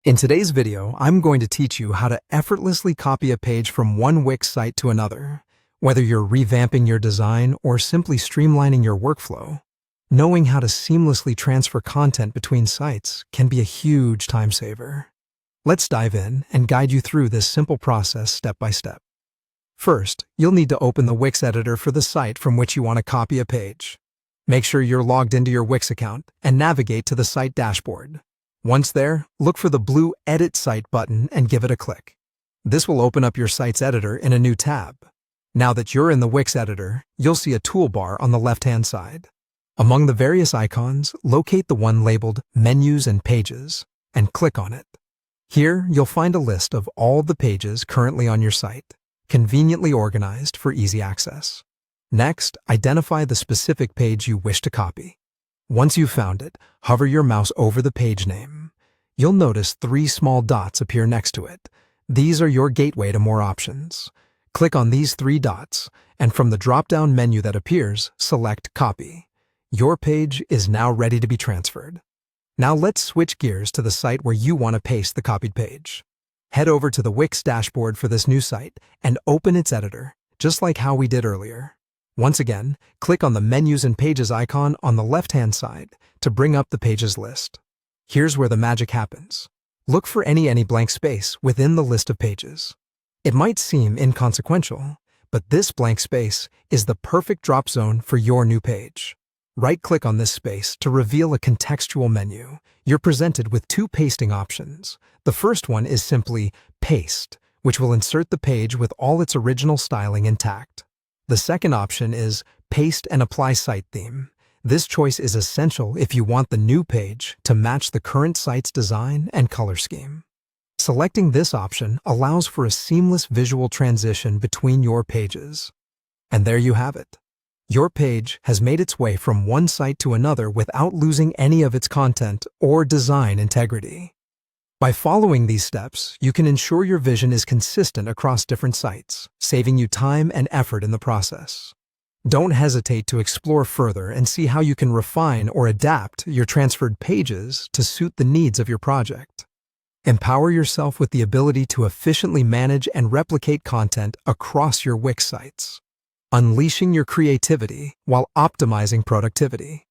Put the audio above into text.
In today's video, I'm going to teach you how to effortlessly copy a page from one Wix site to another. Whether you're revamping your design or simply streamlining your workflow, knowing how to seamlessly transfer content between sites can be a huge time saver. Let's dive in and guide you through this simple process step by step. First, you'll need to open the Wix editor for the site from which you want to copy a page. Make sure you're logged into your Wix account and navigate to the site dashboard. Once there, look for the blue Edit Site button and give it a click. This will open up your site's editor in a new tab. Now that you're in the Wix editor, you'll see a toolbar on the left-hand side. Among the various icons, locate the one labeled Menus and Pages and click on it. Here, you'll find a list of all the pages currently on your site, conveniently organized for easy access. Next, identify the specific page you wish to copy. Once you've found it, hover your mouse over the page name. You'll notice 3 small dots appear next to it. These are your gateway to more options. Click on these 3 dots, and from the drop-down menu that appears, select Copy. Your page is now ready to be transferred. Now let's switch gears to the site where you want to paste the copied page. Head over to the Wix dashboard for this new site and open its editor, just like how we did earlier. Once again, click on the Menus and Pages icon on the left-hand side to bring up the pages list. Here's where the magic happens. Look for any blank space within the list of pages. It might seem inconsequential, but this blank space is the perfect drop zone for your new page. Right-click on this space to reveal a contextual menu. You're presented with 2 pasting options. The first one is simply Paste, which will insert the page with all its original styling intact. The second option is Paste and Apply Site Theme. This choice is essential if you want the new page to match the current site's design and color scheme. Selecting this option allows for a seamless visual transition between your pages. And there you have it. Your page has made its way from one site to another without losing any of its content or design integrity. By following these steps, you can ensure your vision is consistent across different sites, saving you time and effort in the process. Don't hesitate to explore further and see how you can refine or adapt your transferred pages to suit the needs of your project. Empower yourself with the ability to efficiently manage and replicate content across your Wix sites, unleashing your creativity while optimizing productivity.